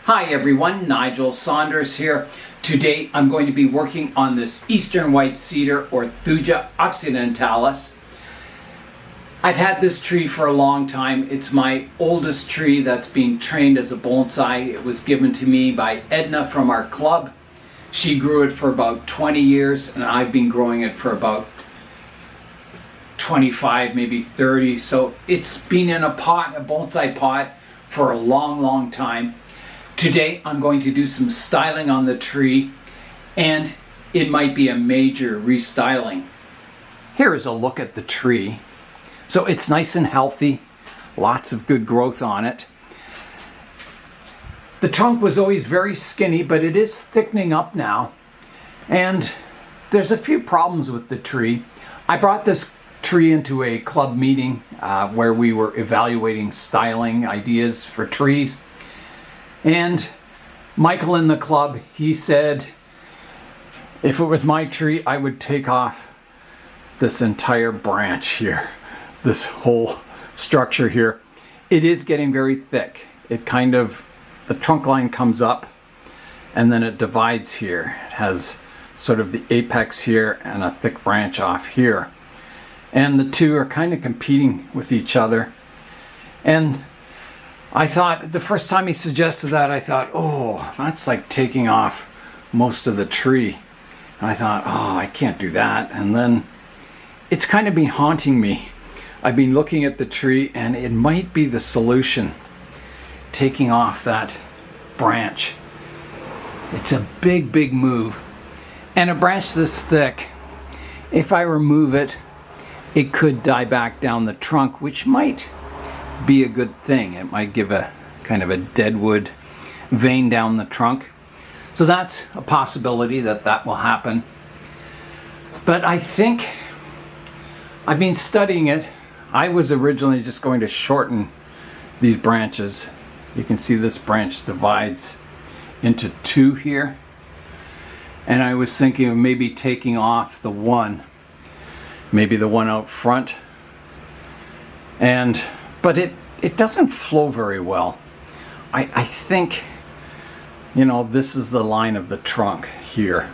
Hi everyone, Nigel Saunders here. Today I'm going to be working on this Eastern White Cedar or Thuja occidentalis. I've had this tree for a long time. It's my oldest tree that's being trained as a bonsai. It was given to me by Edna from our club. She grew it for about 20 years and I've been growing it for about 25, maybe 30. So it's been in a pot, a bonsai pot, for a long time. Today I'm going to do some styling on the tree, and it might be a major restyling. Here is a look at the tree. So it's nice and healthy, lots of good growth on it. The trunk was always very skinny, but it is thickening up now. And there's a few problems with the tree. I brought this tree into a club meeting where we were evaluating styling ideas for trees. And Michael in the club, he said, if it was my tree, I would take off this entire branch here, this whole structure here. It is getting very thick. It kind of, the trunk line comes up and then it divides here. It has sort of the apex here and a thick branch off here. And the two are kind of competing with each other. And I thought, the first time he suggested that, I thought, oh, that's like taking off most of the tree. And I thought, oh, I can't do that. And then it's kind of been haunting me. I've been looking at the tree and it might be the solution, taking off that branch. It's a big move. And a branch this thick, if I remove it, it could die back down the trunk, which might be a good thing. It might give a kind of a deadwood vein down the trunk. So that's a possibility that will happen. But I think I've been studying it. I was originally just going to shorten these branches. You can see this branch divides into two here. And I was thinking of maybe taking off the one, maybe the one out front. But it doesn't flow very well. I think, you know, this is the line of the trunk here,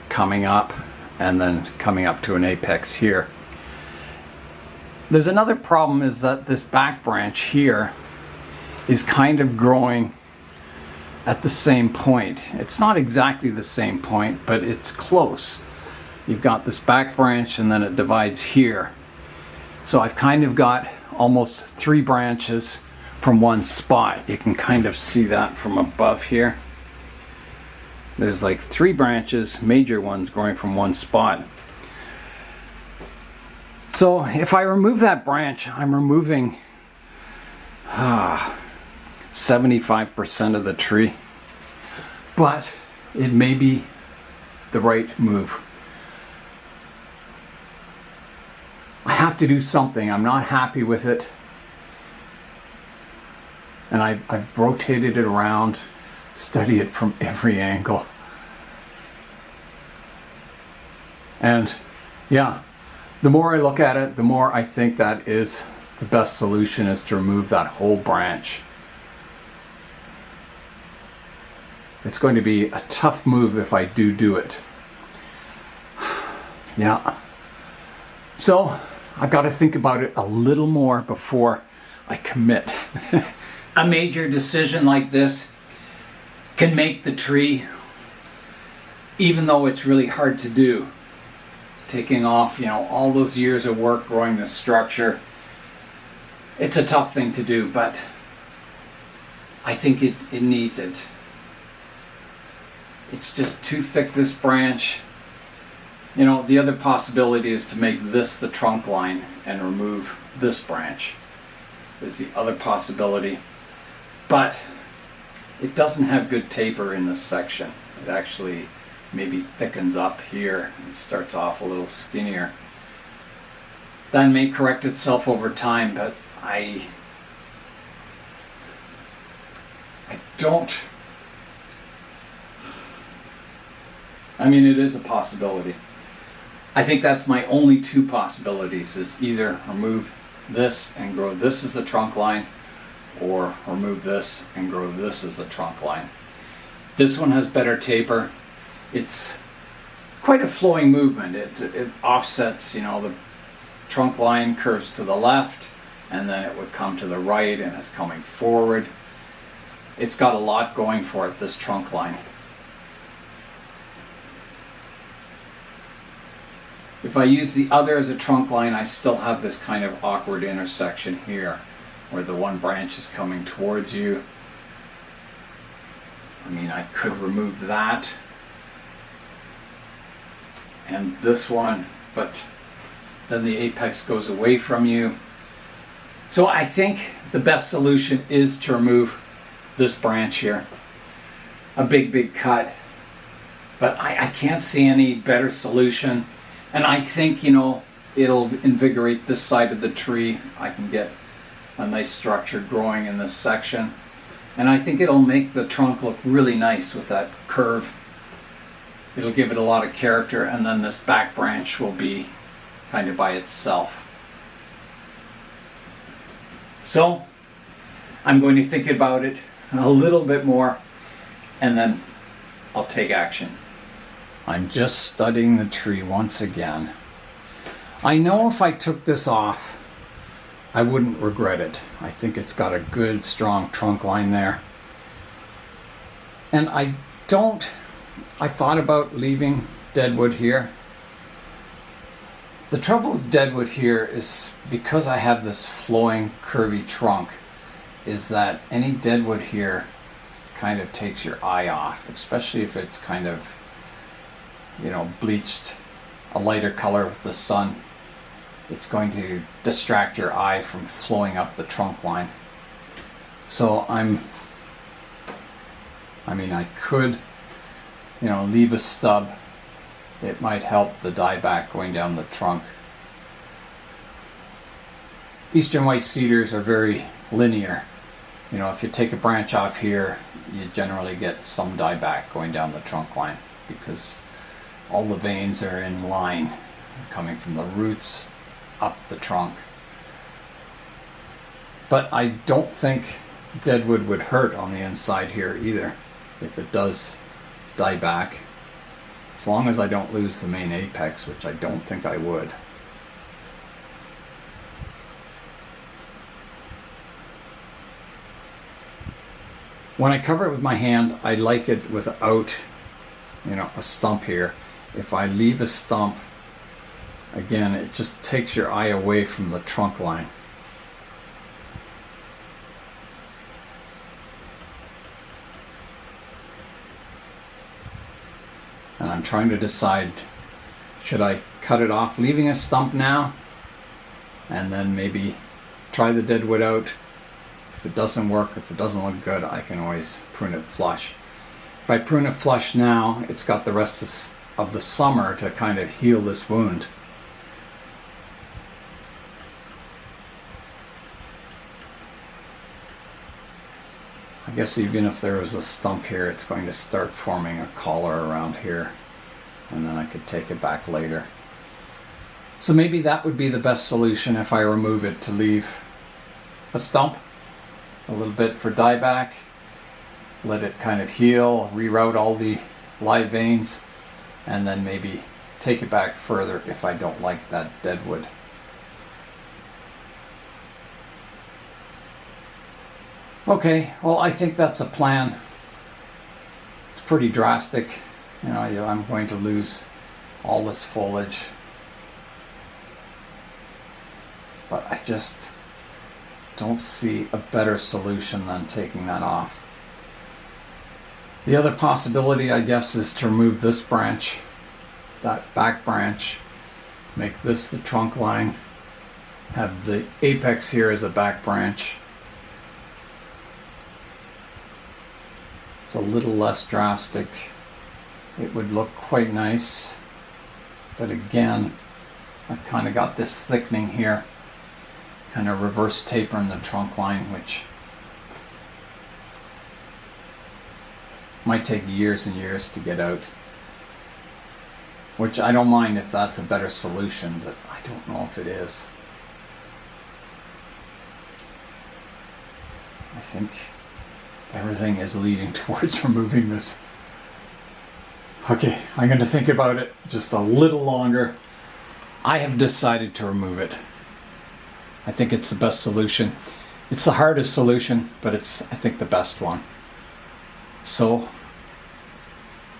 coming up and then coming up to an apex here. There's another problem, is that this back branch here is kind of growing at the same point. It's not exactly the same point, but it's close. You've got this back branch and then it divides here. So I've kind of got almost three branches from one spot. You can kind of see that from above here. There's like three branches, major ones, growing from one spot. So if I remove that branch, I'm removing 75% of the tree. But it may be the right move. I have to do something. I'm not happy with it. And I've rotated it around, studied it from every angle. And yeah, the more I look at it, the more I think that is the best solution, is to remove that whole branch. It's going to be a tough move if I do it. Yeah. So I've got to think about it a little more before I commit. A major decision like this can make the tree, even though it's really hard to do. Taking off, you know, all those years of work growing this structure, it's a tough thing to do, but I think it needs it. It's just too thick, this branch. You know, the other possibility is to make this the trunk line and remove this branch, is the other possibility. But it doesn't have good taper in this section. It actually maybe thickens up here and starts off a little skinnier. That may correct itself over time, but I mean, it is a possibility. I think that's my only two possibilities, is either remove this and grow this as a trunk line, or remove this and grow this as a trunk line. This one has better taper. It's quite a flowing movement. It offsets, the trunk line curves to the left, and then it would come to the right and it's coming forward. It's got a lot going for it, this trunk line. If I use the other as a trunk line, I still have this kind of awkward intersection here where the one branch is coming towards you. I could remove that and this one, but then the apex goes away from you. So I think the best solution is to remove this branch here. A big cut. But I can't see any better solution. And I think, it'll invigorate this side of the tree. I can get a nice structure growing in this section. And I think it'll make the trunk look really nice with that curve. It'll give it a lot of character, and then this back branch will be kind of by itself. So I'm going to think about it a little bit more, and then I'll take action. I'm just studying the tree once again. I know if I took this off, I wouldn't regret it. I think it's got a good, strong trunk line there. And I thought about leaving deadwood here. The trouble with deadwood here is because I have this flowing, curvy trunk, is that any deadwood here kind of takes your eye off, especially if it's kind of, bleached a lighter color with the sun. It's going to distract your eye from flowing up the trunk line. So I could, leave a stub. It might help the dieback going down the trunk. Eastern White Cedars are very linear. If you take a branch off here, you generally get some dieback going down the trunk line because all the veins are in line, coming from the roots up the trunk. But I don't think deadwood would hurt on the inside here either if it does die back, as long as I don't lose the main apex, which I don't think I would. When I cover it with my hand, I like it without, a stump here. If I leave a stump, again, it just takes your eye away from the trunk line. And I'm trying to decide, should I cut it off leaving a stump now and then maybe try the deadwood out? If it doesn't work, if it doesn't look good, I can always prune it flush. If I prune it flush now, it's got the rest of the summer to kind of heal this wound. I guess even if there was a stump here, it's going to start forming a collar around here, and then I could take it back later. So maybe that would be the best solution if I remove it, to leave a stump, a little bit for dieback, let it kind of heal, reroute all the live veins, and then maybe take it back further if I don't like that deadwood. Okay, well, I think that's a plan. It's pretty drastic. I'm going to lose all this foliage. But I just don't see a better solution than taking that off. The other possibility, I guess, is to remove this branch, that back branch, make this the trunk line, have the apex here as a back branch. It's a little less drastic. It would look quite nice. But again, I've kind of got this thickening here, kind of reverse taper in the trunk line, which might take years and years to get out. Which I don't mind if that's a better solution, but I don't know if it is. think everything is leading towards removing this. Okay, I'm going to think about it just a little longer. I have decided to remove it. I think it's the best solution. It's the hardest solution, but it's, I think, the best one. So,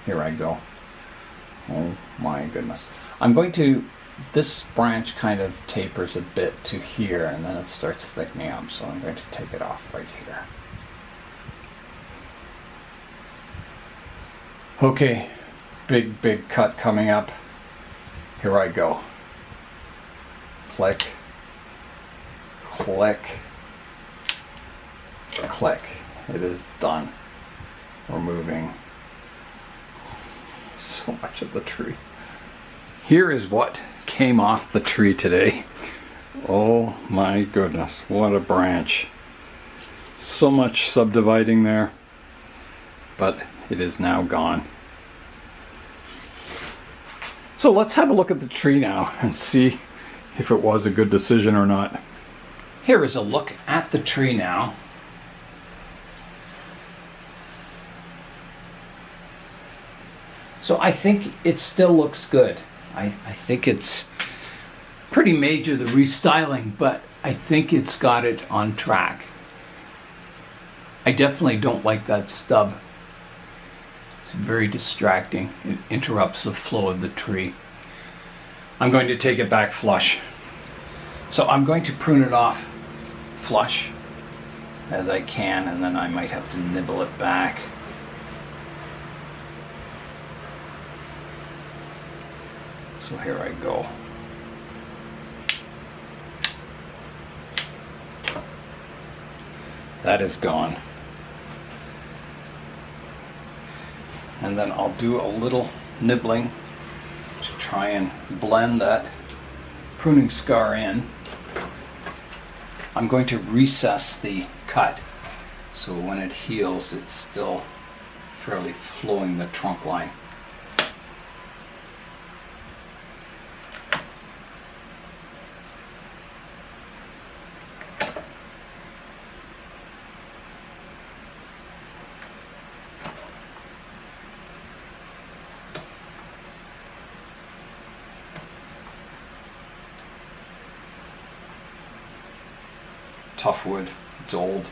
here I go. Oh my goodness. I'm going to, this branch kind of tapers a bit to here, and then it starts thickening up, so I'm going to take it off right here. Okay, big cut coming up. Here I go. Click, click, click. It is done. Removing so much of the tree. Here is what came off the tree today. Oh my goodness, what a branch. So much subdividing there, but it is now gone. So let's have a look at the tree now and see if it was a good decision or not. Here is a look at the tree now. So I think it still looks good. I think it's pretty major, the restyling, but I think it's got it on track. I definitely don't like that stub. It's very distracting. It interrupts the flow of the tree. I'm going to take it back flush. So I'm going to prune it off flush as I can, and then I might have to nibble it back. So here I go. That is gone. And then I'll do a little nibbling to try and blend that pruning scar in. I'm going to recess the cut so when it heals it's still fairly flowing the trunk line. Tough wood, it's old.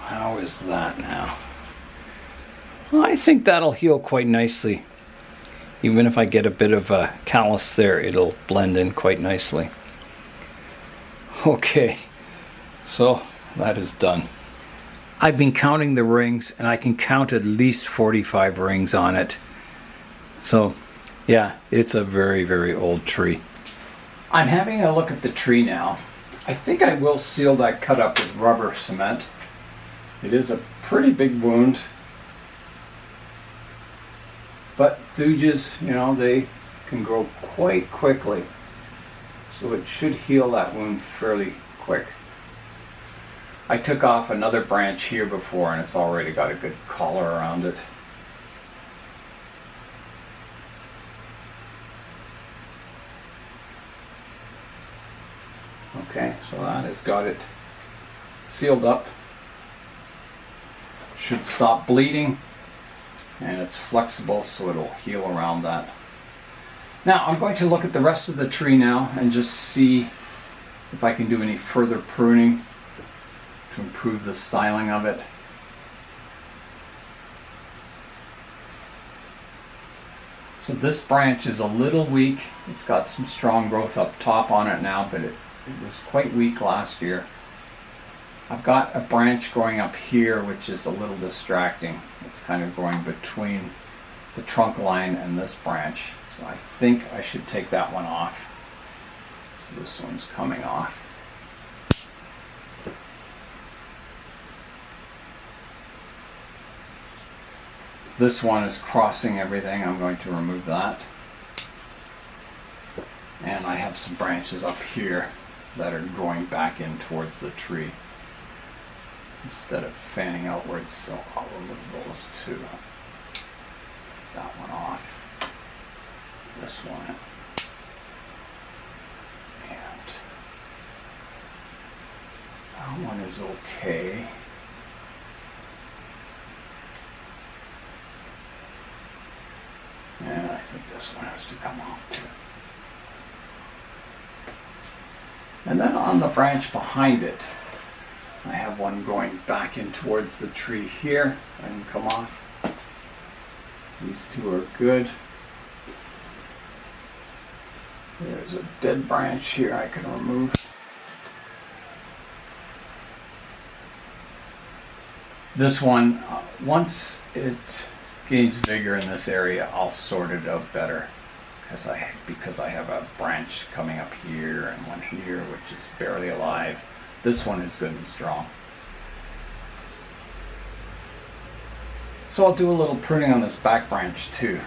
How is that now? Well, I think that'll heal quite nicely. Even if I get a bit of a callus there, it'll blend in quite nicely. Okay, so that is done. I've been counting the rings, and I can count at least 45 rings on it. So yeah, it's a very old tree. I'm having a look at the tree now. I think I will seal that cut up with rubber cement. It is a pretty big wound, but thujas, you know, they can grow quite quickly, so it should heal that wound fairly quick. I took off another branch here before, and it's already got a good collar around it. Okay, so that has got it sealed up. Should stop bleeding, and it's flexible, so it'll heal around that. Now I'm going to look at the rest of the tree now and just see if I can do any further pruning to improve the styling of it. So this branch is a little weak. It's got some strong growth up top on it now, but it was quite weak last year. I've got a branch growing up here which is a little distracting. It's kind of growing between the trunk line and this branch, So I think I should take that one off. This one's coming off. This one is crossing everything. I'm going to remove that. And I have some branches up here that are going back in towards the tree instead of fanning outwards, so I'll remove those two. That one off. This one. And that one is okay. And I think this one has to come off too. And then on the branch behind it, I have one going back in towards the tree here. I can come off. These two are good. There's a dead branch here I can remove. This one, once it gains vigor in this area, I'll sort it out better. Because I have a branch coming up here and one here which is barely alive. This one is good and strong. So I'll do a little pruning on this back branch too.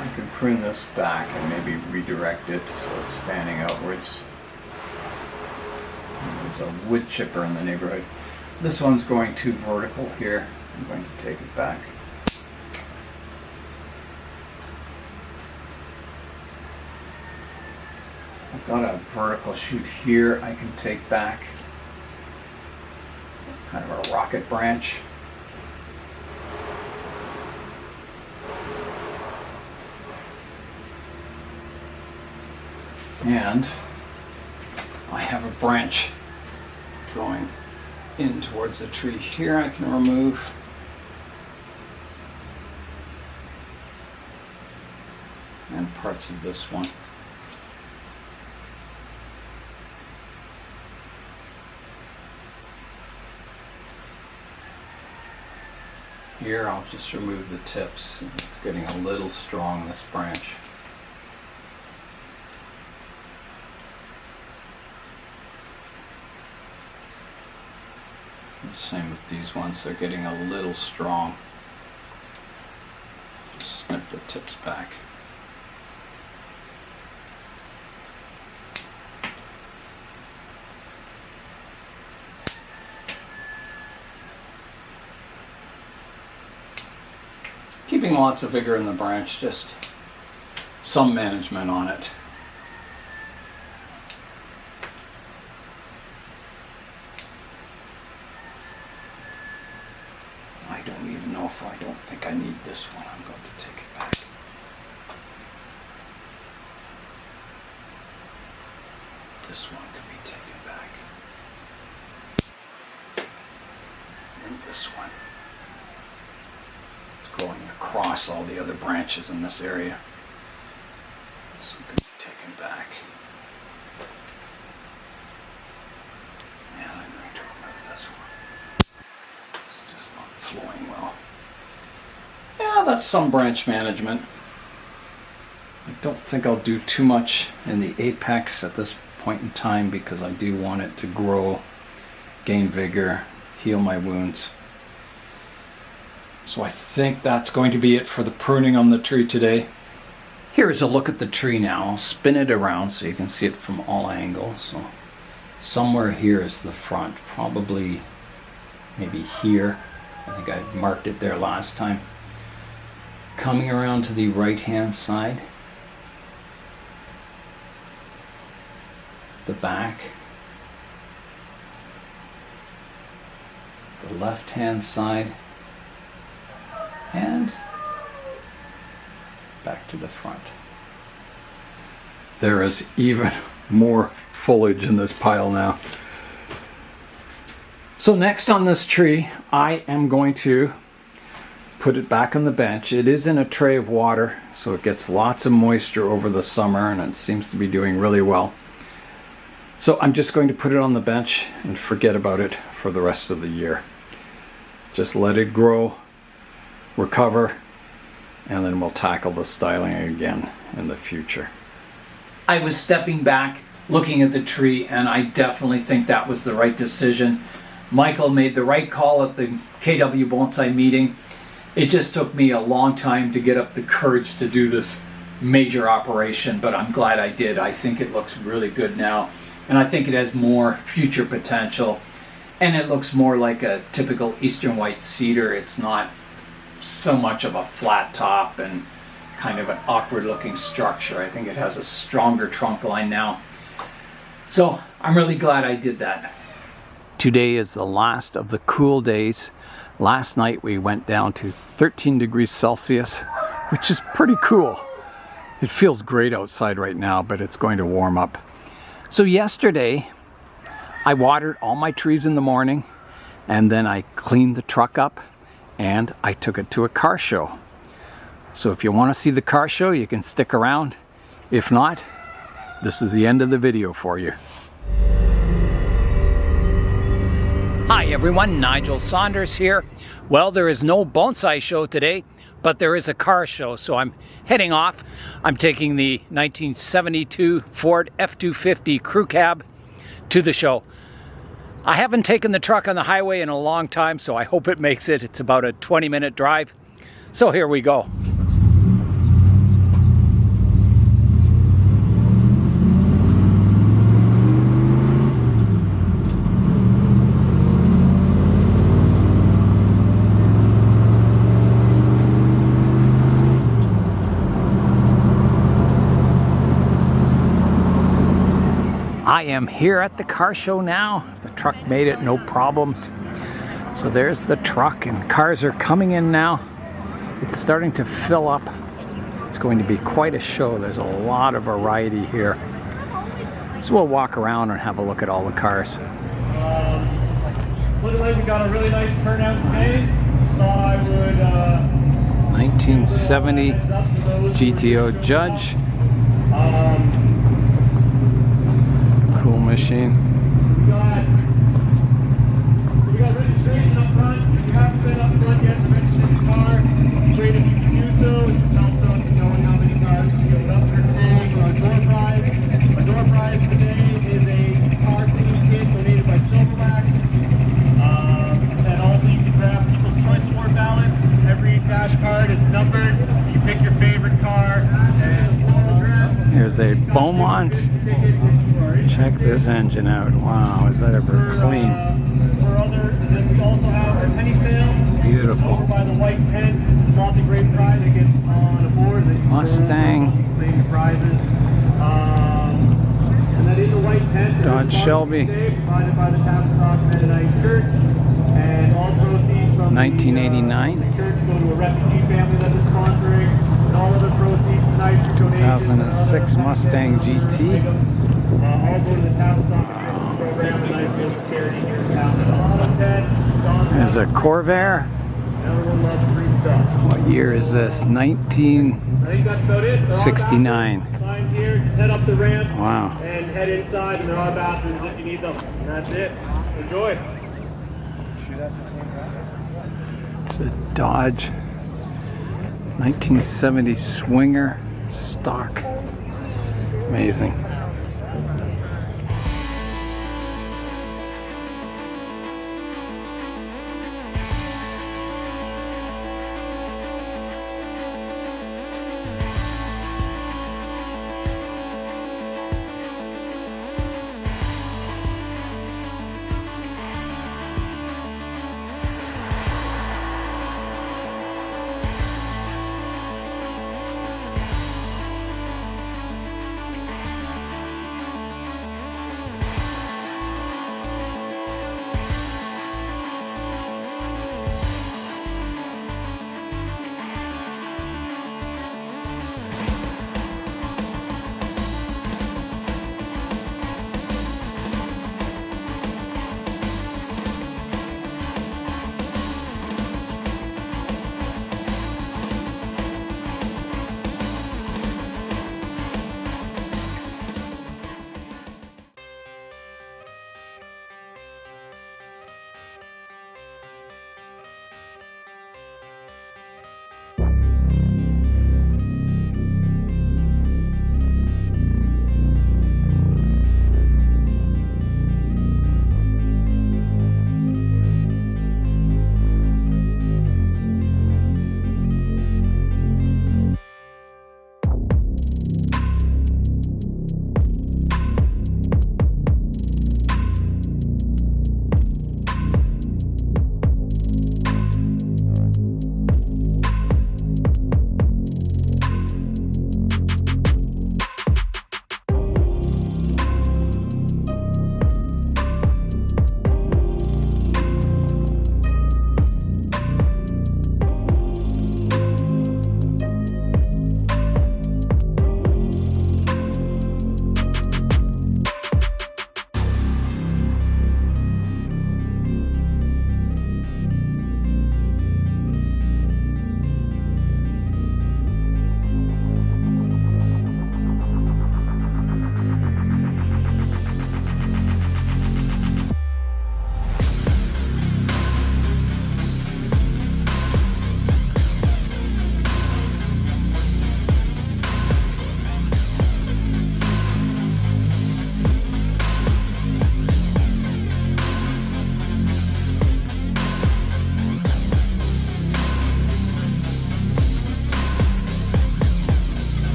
I can prune this back and maybe redirect it so it's fanning outwards. And there's a wood chipper in the neighborhood. This one's going too vertical here. I'm going to take it back. I've got a vertical shoot here I can take back, kind of a rocket branch. And I have a branch going in towards the tree here I can remove. And parts of this one. Here I'll just remove the tips. It's getting a little strong, this branch. And same with these ones, they're getting a little strong. Just snip the tips back. Keeping lots of vigor in the branch, just some management on it. I don't even know if I don't think I need this one. I'm going to take it back. This one can be taken back. And this one. Going across all the other branches in this area. This one can be taken back. And I'm going to remove this one. It's just not flowing well. Yeah, that's some branch management. I don't think I'll do too much in the apex at this point in time because I do want it to grow, gain vigor, heal my wounds. So I think that's going to be it for the pruning on the tree today. Here's a look at the tree now. I'll spin it around so you can see it from all angles. So somewhere here is the front, probably maybe here. I think I marked it there last time. Coming around to the right hand side. The back. The left hand side. And back to the front. There is even more foliage in this pile now. So next on this tree, I am going to put it back on the bench. It is in a tray of water, so it gets lots of moisture over the summer, and it seems to be doing really well. So I'm just going to put it on the bench and forget about it for the rest of the year. Just let it grow. recover, and then we'll tackle the styling again in the future. I was stepping back, looking at the tree, and I definitely think that was the right decision. Michael made the right call at the KW Bonsai meeting. It just took me a long time to get up the courage to do this major operation, but I'm glad I did. I think it looks really good now, and I think it has more future potential, and it looks more like a typical Eastern White Cedar. It's not so much of a flat top and kind of an awkward looking structure. I think it has a stronger trunk line now. So I'm really glad I did that. Today is the last of the cool days. Last night we went down to 13 degrees Celsius, which is pretty cool. It feels great outside right now, but it's going to warm up. So yesterday, I watered all my trees in the morning, and then I cleaned the truck up, and I took it to a car show. So if you want to see the car show, you can stick around. If not, this is the end of the video for you. Hi everyone, Nigel Saunders here. Well, there is no bonsai show today, but there is a car show, so I'm heading off. I'm taking the 1972 Ford F250 Crew cab to the show. I haven't taken the truck on the highway in a long time, so I hope it makes it. It's about a 20-minute drive. So here we go. I am here at the car show now. The truck made it, no problems. So there's the truck, and cars are coming in now. It's starting to fill up. It's going to be quite a show. There's a lot of variety here. So we'll walk around and have a look at all the cars. It's looking like we got a really nice turnout today. So I would 1970 GTO Judge. Cool machine. We got registration up front. If you haven't been up front yet to register your car, great if you can do so. It just helps us knowing how many cars we showed up here today. We're on door prize. Our door prize today is a car cleaning kit donated by Silverwax. And also you can grab People's Choice Award ballots. Every dash card is numbered. You pick your favorite car and full address. Here's a Beaumont. Check this engine out. Wow, is that ever clean? We also have our penny sale. Beautiful. Over by the white tent. It's lots of great prize. It gets on a board. Mustang. Claim prizes. And then in the white tent, Dodge Shelby. Provided by the Tavistock Mennonite Church. And all proceeds from 1989. the church go to a refugee family that they're sponsoring. And all other proceeds tonight for donations. 2006 Mustang GT. All go to the Tavistock Assistance Program, a nice little charity here in town. And Auto Ted, There's a Corvair. everyone loves free stuff. What year is this? I think that's about it. There are 1969. bathrooms, signs here. Just head up the ramp Wow. and head inside, and there are bathrooms if you need them. And that's it. Enjoy. Sure, that's the same guy. It's a Dodge 1970 Swinger stock. Amazing.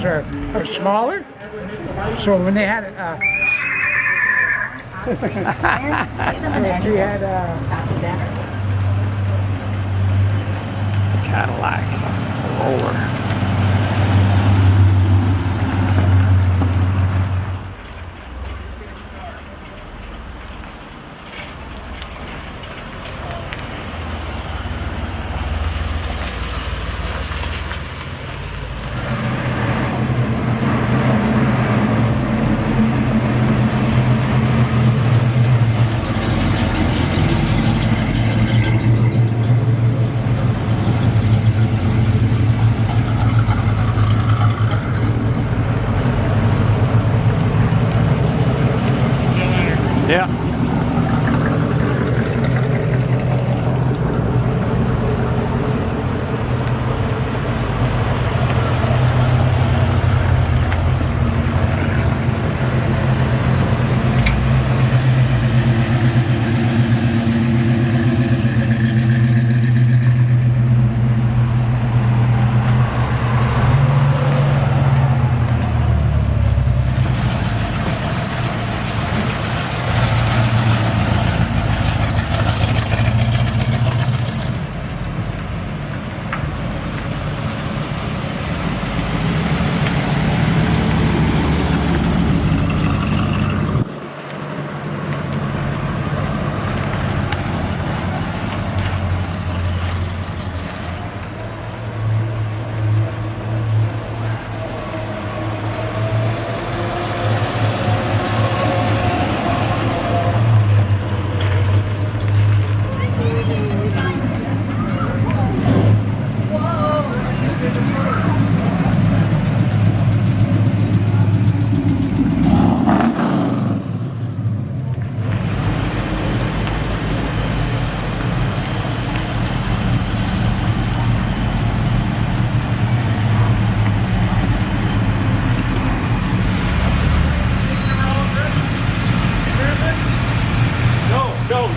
are smaller. So when they had so if we had It's a Cadillac roller. Yeah.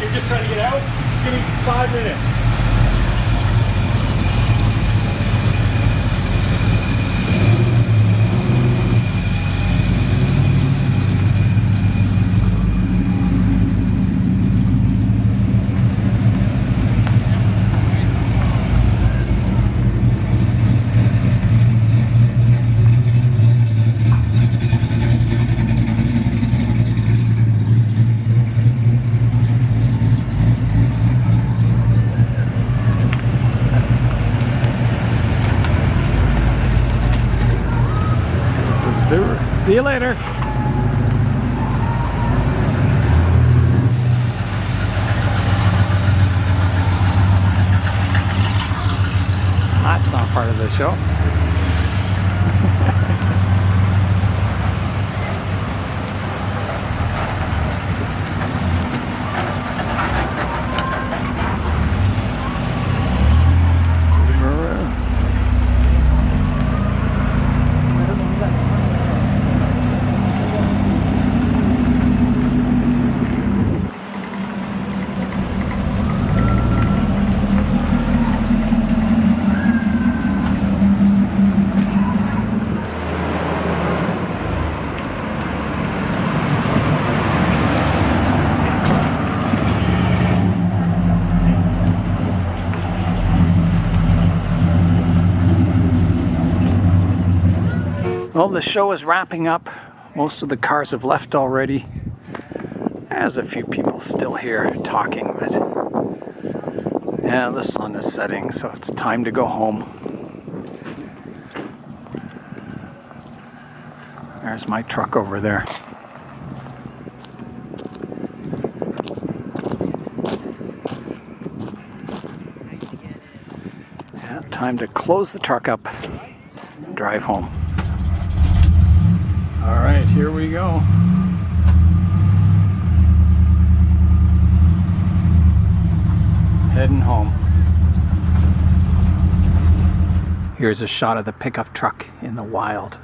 You're just trying to get out? Give me 5 minutes. See you later. That's not part of the show. Well, the show is wrapping up. Most of the cars have left already. There's a few people still here talking, but yeah, the sun is setting, so it's time to go home. There's my truck over there. Yeah, time to close the truck up and drive home. All right, here we go. Heading home. Here's a shot of the pickup truck in the wild.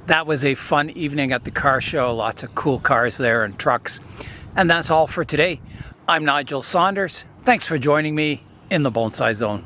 That was a fun evening at the car show. Lots of cool cars there and trucks. And that's all for today. I'm Nigel Saunders. Thanks for joining me in the Bonsai Zone.